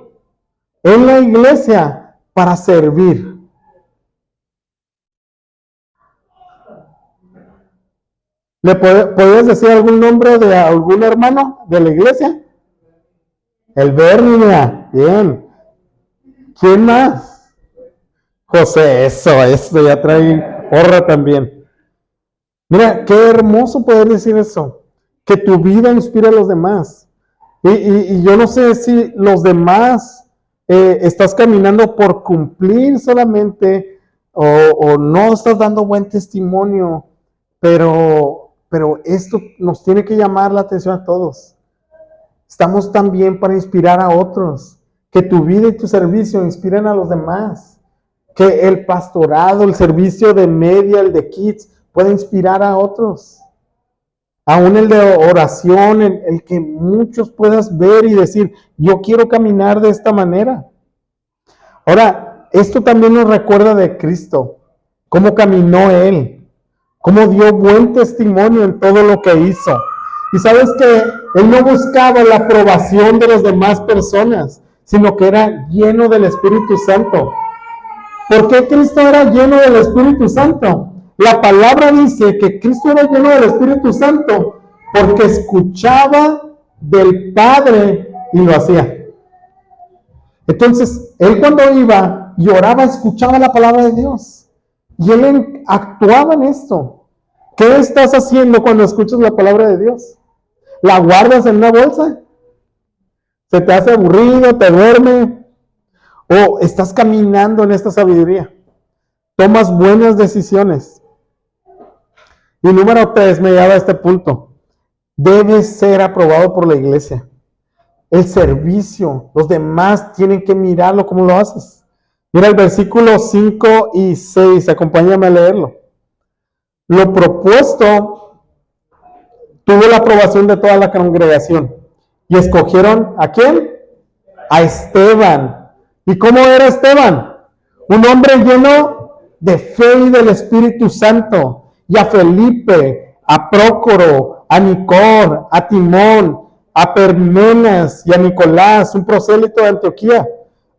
en la iglesia para servir? ¿Le podrías decir algún nombre de algún hermano de la iglesia? El Bernia, bien. ¿Quién más? José, eso, ya trae porra también. Mira, qué hermoso poder decir eso, que tu vida inspira a los demás. Y yo no sé si los demás estás caminando por cumplir solamente o no estás dando buen testimonio, pero esto nos tiene que llamar la atención a todos. Estamos también para inspirar a otros, que tu vida y tu servicio inspiren a los demás, que el pastorado, el servicio de media, el de kids, pueda inspirar a otros. Aún el de oración, el que muchos puedas ver y decir, yo quiero caminar de esta manera. Ahora, esto también nos recuerda de Cristo, cómo caminó Él, cómo dio buen testimonio en todo lo que hizo. Y sabes que Él no buscaba la aprobación de las demás personas, sino que era lleno del Espíritu Santo. ¿Por qué Cristo era lleno del Espíritu Santo? La palabra dice que Cristo era lleno del Espíritu Santo porque escuchaba del Padre y lo hacía. Entonces, Él cuando iba y oraba, escuchaba la palabra de Dios. Y Él actuaba en esto. ¿Qué estás haciendo cuando escuchas la palabra de Dios? ¿La guardas en una bolsa? ¿Se te hace aburrido? ¿Te duerme? ¿O estás caminando en esta sabiduría? ¿Tomas buenas decisiones? Y número 3, me lleva a este punto. Debe ser aprobado por la iglesia. El servicio, los demás tienen que mirarlo como lo haces. Mira el versículo 5 y 6, acompáñame a leerlo. Lo propuesto tuvo la aprobación de toda la congregación. Y escogieron, ¿a quién? A Esteban. ¿Y cómo era Esteban? Un hombre lleno de fe y del Espíritu Santo. Y a Felipe, a Prócoro, a Nicor, a Timón, a Permenas y a Nicolás, un prosélito de Antioquía.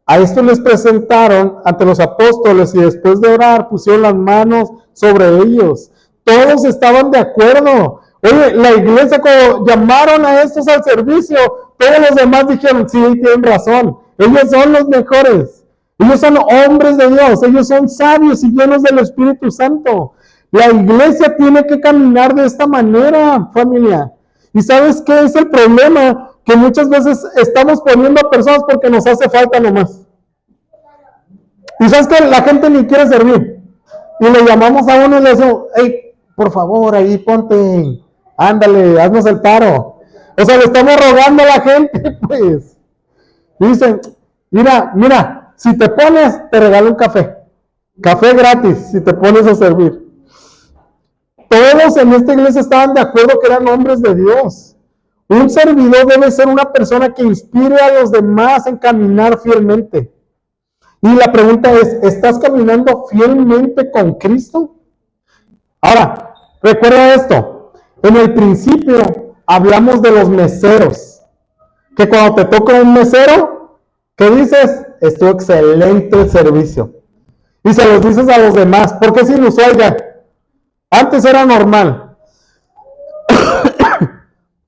A estos les presentaron ante los apóstoles y después de orar pusieron las manos sobre ellos. Todos estaban de acuerdo. Oye, la iglesia, cuando llamaron a estos al servicio, todos los demás dijeron, sí, tienen razón, ellos son los mejores, ellos son hombres de Dios, ellos son sabios y llenos del Espíritu Santo. La iglesia tiene que caminar de esta manera, familia. ¿Y sabes qué es el problema? Que muchas veces estamos poniendo a personas porque nos hace falta nomás. Y sabes que la gente ni quiere servir. Y le llamamos a uno y le decimos, hey, por favor, ahí ponte, ándale, haznos el paro. O sea, le estamos rogando a la gente, pues. Y dicen, mira, si te pones, te regalo un café. Café gratis, si te pones a servir. Todos en esta iglesia estaban de acuerdo que eran hombres de Dios. Un servidor debe ser una persona que inspire a los demás en caminar fielmente. Y la pregunta es, ¿estás caminando fielmente con Cristo? Ahora, recuerda esto. En el principio hablamos de los meseros. Que cuando te toca un mesero, ¿qué dices? Estuvo excelente el servicio. Y se los dices a los demás. ¿Por qué es inusual ya? Antes era normal.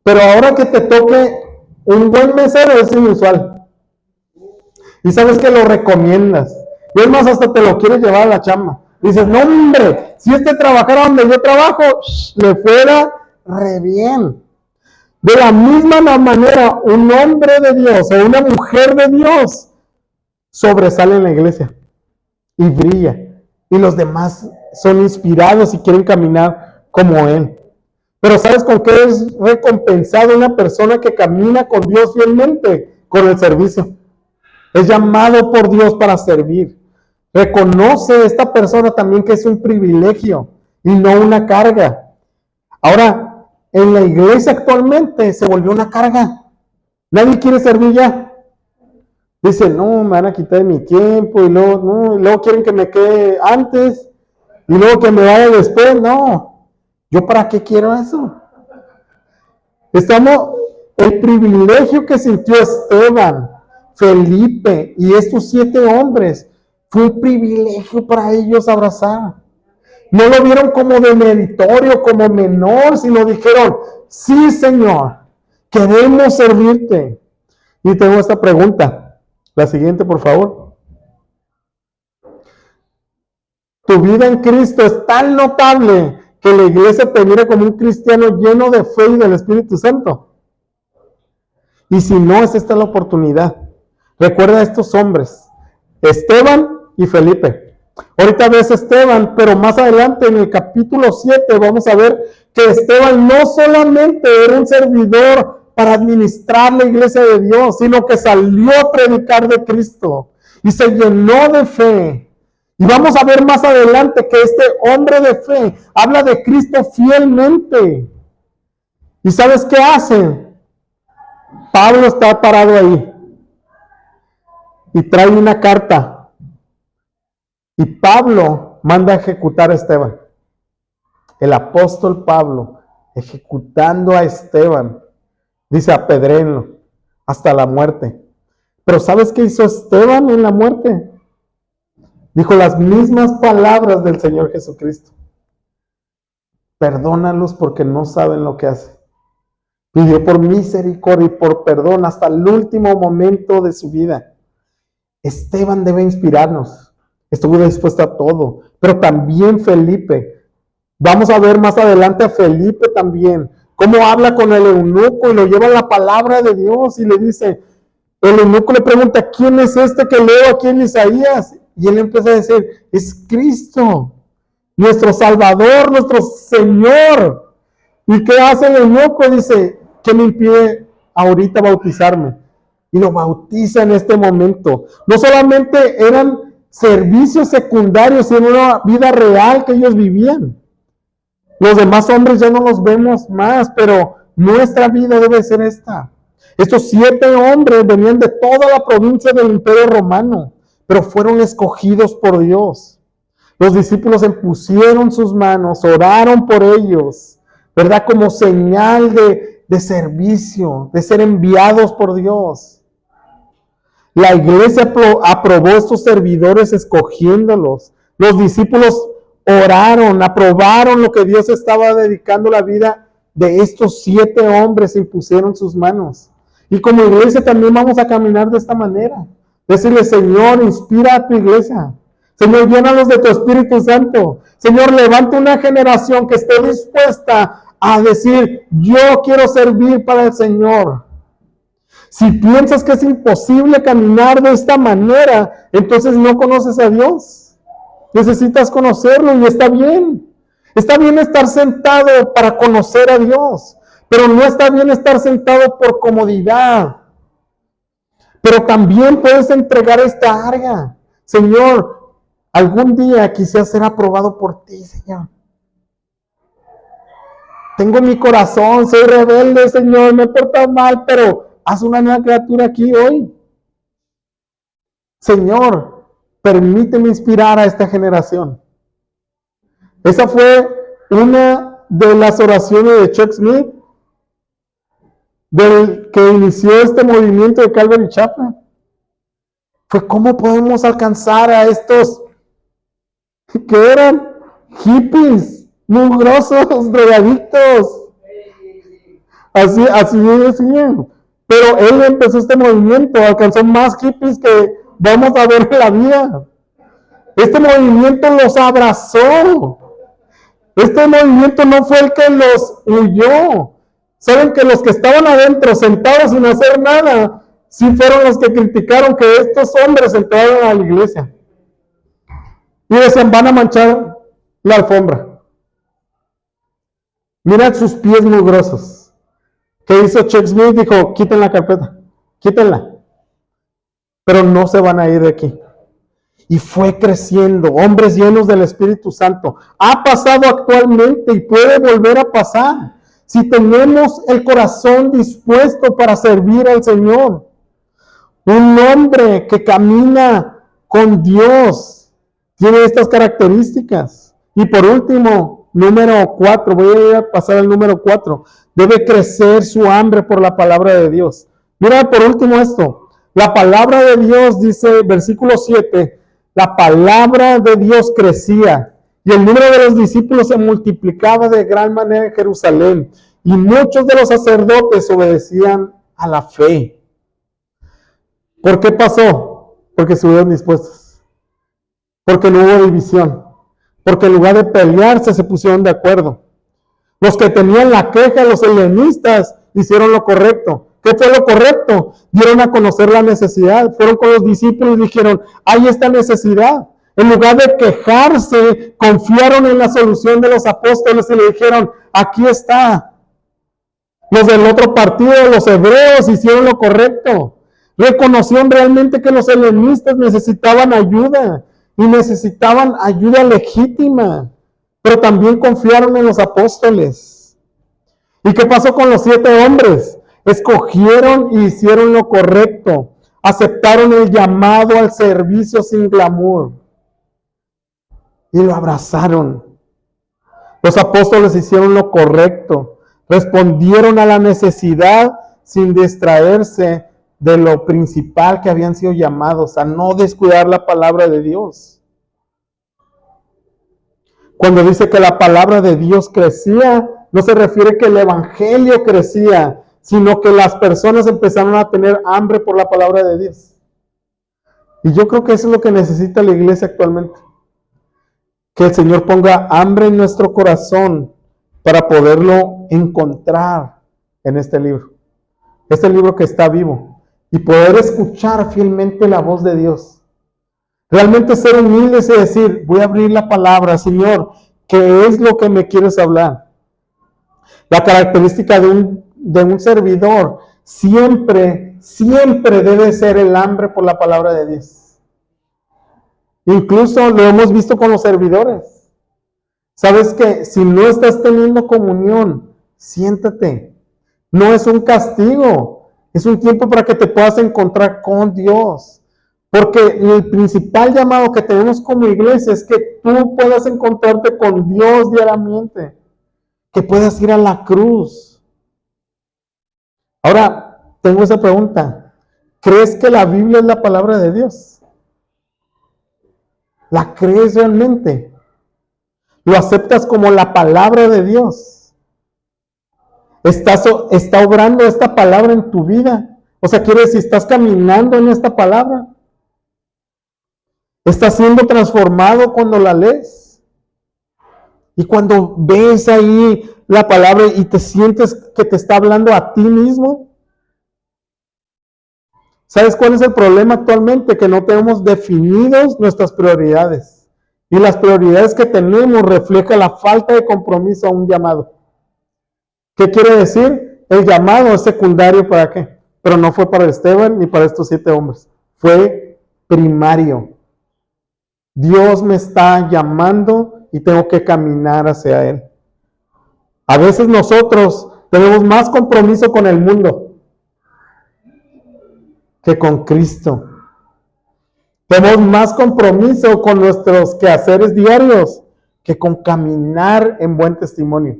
Pero ahora que te toque un buen mesero es inusual. Y sabes que lo recomiendas. Y es más, hasta te lo quieres llevar a la chamba. Dices, no hombre, si este trabajara donde yo trabajo, le fuera re bien. De la misma manera, un hombre de Dios o una mujer de Dios sobresale en la iglesia y brilla. Y los demás son inspirados y quieren caminar como él. Pero ¿sabes con qué es recompensado una persona que camina con Dios fielmente? Con el servicio. Es llamado por Dios para servir. Reconoce esta persona también que es un privilegio y no una carga. Ahora, en la iglesia actualmente se volvió una carga. Nadie quiere servir ya. Dice, no, me van a quitar mi tiempo y luego quieren que me quede antes y luego que me vaya después. No, ¿yo para qué quiero eso? El privilegio que sintió Esteban, Felipe y estos 7 hombres, fue un privilegio para ellos abrazar. No lo vieron como de meritorio, como menor, sino dijeron, sí, Señor, queremos servirte. Y tengo esta pregunta, la siguiente, por favor. Tu vida en Cristo es tan notable que la iglesia te mira como un cristiano lleno de fe y del Espíritu Santo. Y si no, es esta la oportunidad. Recuerda a estos hombres, Esteban y Felipe. Ahorita ves a Esteban, pero más adelante en el capítulo 7 vamos a ver que Esteban no solamente era un servidor para administrar la iglesia de Dios, sino que salió a predicar de Cristo y se llenó de fe. Y vamos a ver más adelante que este hombre de fe habla de Cristo fielmente. ¿Y sabes qué hace? Pablo está parado ahí y trae una carta. Y Pablo manda a ejecutar a Esteban. El apóstol Pablo, ejecutando a Esteban, dice, apedréenlo hasta la muerte. Pero ¿sabes qué hizo Esteban en la muerte? Dijo las mismas palabras del Señor Jesucristo. Perdónalos porque no saben lo que hacen. Pidió por misericordia y por perdón hasta el último momento de su vida. Esteban debe inspirarnos. Estuvo dispuesto a todo. Pero también Felipe. Vamos a ver más adelante a Felipe también. Cómo habla con el eunuco y lo lleva a la palabra de Dios y le dice, el eunuco le pregunta, ¿quién es este que leo aquí en Isaías? Y él empieza a decir, es Cristo, nuestro Salvador, nuestro Señor. ¿Y qué hace el eunuco? Dice, ¿qué me impide ahorita bautizarme? Y lo bautiza en este momento. No solamente eran servicios secundarios, sino una vida real que ellos vivían. Los demás hombres ya no los vemos más, pero nuestra vida debe ser esta. Estos 7 hombres venían de toda la provincia del Imperio Romano, pero fueron escogidos por Dios. Los discípulos impusieron sus manos, oraron por ellos, ¿verdad? Como señal de servicio, de ser enviados por Dios. La iglesia aprobó estos servidores escogiéndolos. Los discípulos oraron, aprobaron lo que Dios estaba dedicando la vida de estos 7 hombres, impusieron sus manos. Y como iglesia también vamos a caminar de esta manera. Decirle, Señor, inspira a tu iglesia. Señor, llénalos de tu Espíritu Santo. Señor, levanta una generación que esté dispuesta a decir, yo quiero servir para el Señor. Si piensas que es imposible caminar de esta manera, entonces no conoces a Dios. Necesitas conocerlo y está bien. Está bien estar sentado para conocer a Dios, pero no está bien estar sentado por comodidad. Pero también puedes entregar esta área. Señor, algún día quisiera ser aprobado por ti, Señor. Tengo mi corazón, soy rebelde, Señor, me he portado mal, pero haz una nueva criatura aquí hoy. Señor, permíteme inspirar a esta generación. Esa fue una de las oraciones de Chuck Smith, del que inició este movimiento de Calvary Chapel. Fue cómo podemos alcanzar a estos que eran hippies, mugrosos, drogadictos. Así decían. Pero él empezó este movimiento, alcanzó más hippies que vamos a ver en la vida. Este movimiento los abrazó. Este movimiento no fue el que los huyó. Saben que los que estaban adentro, sentados sin hacer nada, sí fueron los que criticaron que estos hombres entraron a la iglesia. Y decían, van a manchar la alfombra. Mirad sus pies mugrosos. ¿Qué hizo Chuck Smith? Dijo, quiten la carpeta, quítenla. Pero no se van a ir de aquí. Y fue creciendo, hombres llenos del Espíritu Santo. Ha pasado actualmente y puede volver a pasar. Si tenemos el corazón dispuesto para servir al Señor. Un hombre que camina con Dios tiene estas características. Y por último, número 4, voy a ir a pasar al número 4. Debe crecer su hambre por la palabra de Dios. Mira por último esto. La palabra de Dios, dice versículo 7, la palabra de Dios crecía y el número de los discípulos se multiplicaba de gran manera en Jerusalén y muchos de los sacerdotes obedecían a la fe. ¿Por qué pasó? Porque estuvieron dispuestos. Porque no hubo división. Porque en lugar de pelearse se pusieron de acuerdo. Los que tenían la queja, los helenistas, hicieron lo correcto. ¿Qué fue lo correcto? Dieron a conocer la necesidad. Fueron con los discípulos y dijeron, hay esta necesidad. En lugar de quejarse, confiaron en la solución de los apóstoles y le dijeron, aquí está. Los del otro partido, los hebreos, hicieron lo correcto. Reconocieron realmente que los helenistas necesitaban ayuda y necesitaban ayuda legítima, pero también confiaron en los apóstoles. ¿Y qué pasó con los 7 hombres? Escogieron y hicieron lo correcto. Aceptaron el llamado al servicio sin glamour y lo abrazaron. Los apóstoles hicieron lo correcto. Respondieron a la necesidad sin distraerse de lo principal que habían sido llamados, a no descuidar la palabra de Dios. Cuando dice que la palabra de Dios crecía, no se refiere que el evangelio crecía, sino que las personas empezaron a tener hambre por la palabra de Dios. Y yo creo que eso es lo que necesita la iglesia actualmente. Que el Señor ponga hambre en nuestro corazón para poderlo encontrar en este libro. Este libro que está vivo. Y poder escuchar fielmente la voz de Dios. Realmente ser humildes y decir, voy a abrir la palabra, Señor, ¿qué es lo que me quieres hablar? La característica de un servidor siempre debe ser el hambre por la palabra de Dios. Incluso lo hemos visto con los servidores. Sabes que si no estás teniendo comunión, siéntate. No es un castigo, es un tiempo para que te puedas encontrar con Dios. Porque el principal llamado que tenemos como iglesia es que tú puedas encontrarte con Dios diariamente. que puedas ir a la cruz. Ahora, tengo esa pregunta. ¿Crees que la Biblia es la palabra de Dios? ¿La crees realmente? ¿Lo aceptas como la palabra de Dios? ¿Está obrando esta palabra en tu vida? O sea, quiere decir, ¿estás caminando en esta palabra? ¿Estás siendo transformado cuando la lees? Y cuando ves ahí la palabra y te sientes que te está hablando a ti mismo. ¿Sabes cuál es el problema actualmente? Que no tenemos definidos nuestras prioridades. Y las prioridades que tenemos reflejan la falta de compromiso a un llamado. ¿Qué quiere decir? El llamado es secundario para qué, pero no fue para Esteban ni para estos 7 hombres. Fue primario. Dios me está llamando y tengo que caminar hacia Él. A veces nosotros tenemos más compromiso con el mundo que con Cristo. Tenemos más compromiso con nuestros quehaceres diarios que con caminar en buen testimonio.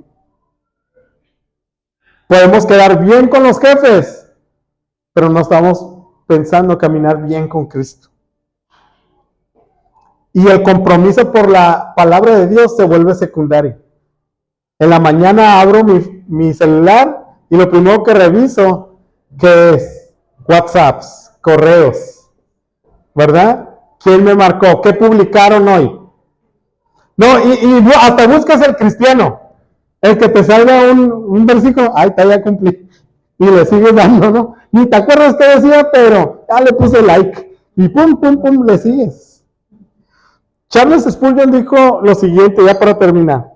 Podemos quedar bien con los jefes, pero no estamos pensando caminar bien con Cristo. Y el compromiso por la palabra de Dios se vuelve secundario. En la mañana abro mi celular y lo primero que reviso, ¿qué es? WhatsApps, correos, ¿verdad? ¿Quién me marcó? ¿Qué publicaron hoy? No, y hasta buscas el cristiano, el que te salga un versículo, ahí está, ya cumplí, y le sigues dando, ¿no? Ni te acuerdas qué decía, pero ya le puse like, y pum, pum, pum, le sigues. Charles Spurgeon dijo lo siguiente, ya para terminar.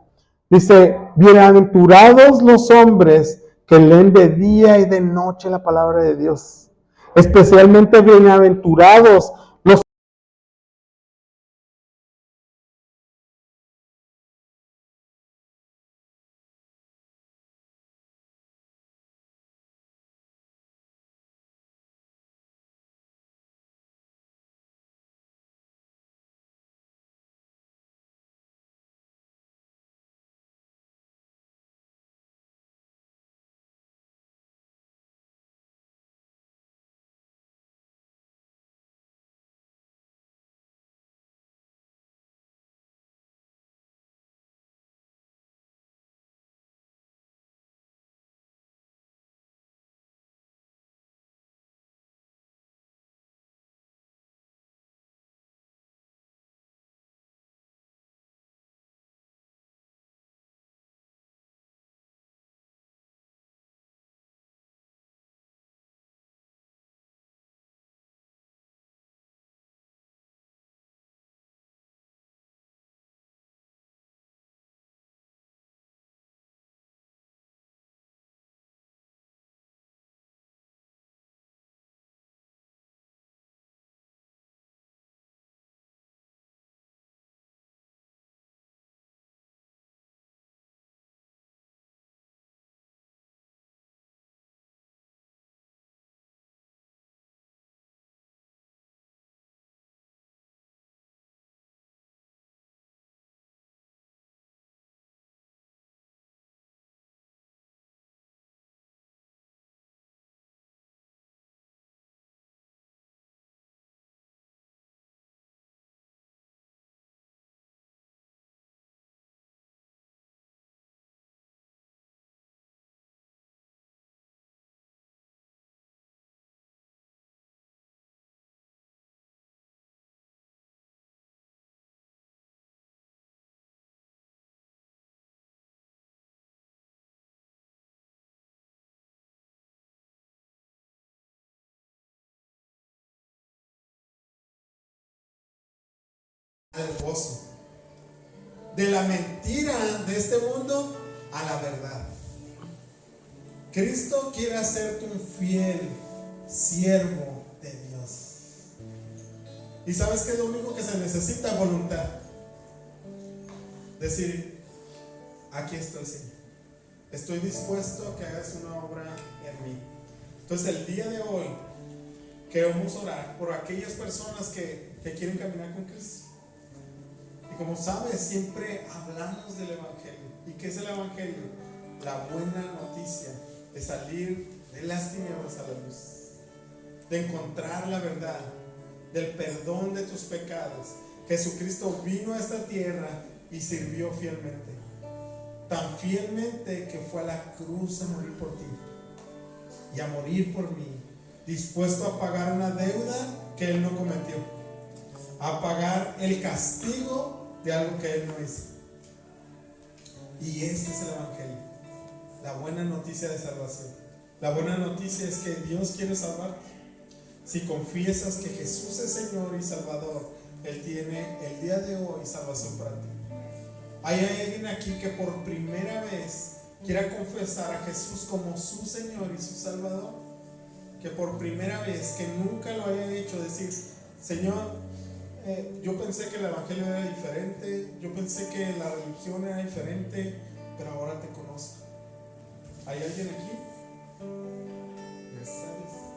Dice, bienaventurados los hombres que leen de día y de noche la palabra de Dios. Especialmente bienaventurados los del gozo, de la mentira de este mundo a la verdad. Cristo quiere hacerte un fiel siervo de Dios. Y sabes que es lo único que se necesita: voluntad. Decir, aquí estoy, Señor. Estoy dispuesto a que hagas una obra en mí. Entonces el día de hoy queremos orar por aquellas personas que quieren caminar con Cristo. como sabes, siempre hablamos del Evangelio. ¿Y qué es el Evangelio? La buena noticia de salir de las tinieblas a la luz, de encontrar la verdad, del perdón de tus pecados. Jesucristo vino a esta tierra y sirvió fielmente, tan fielmente que fue a la cruz a morir por ti y a morir por mí, dispuesto a pagar una deuda que Él no cometió, a pagar el castigo de algo que Él no hizo. Y este es el Evangelio, la buena noticia de salvación. La buena noticia es que Dios quiere salvarte. Si confiesas que Jesús es Señor y Salvador, Él tiene el día de hoy salvación para ti. ¿Hay alguien aquí que por primera vez quiera confesar a Jesús como su Señor y su Salvador? Que por primera vez, que nunca lo haya hecho, decir: Señor, yo pensé que el Evangelio era diferente, yo pensé que la religión era diferente, pero ahora te conozco. ¿Hay alguien aquí? Gracias.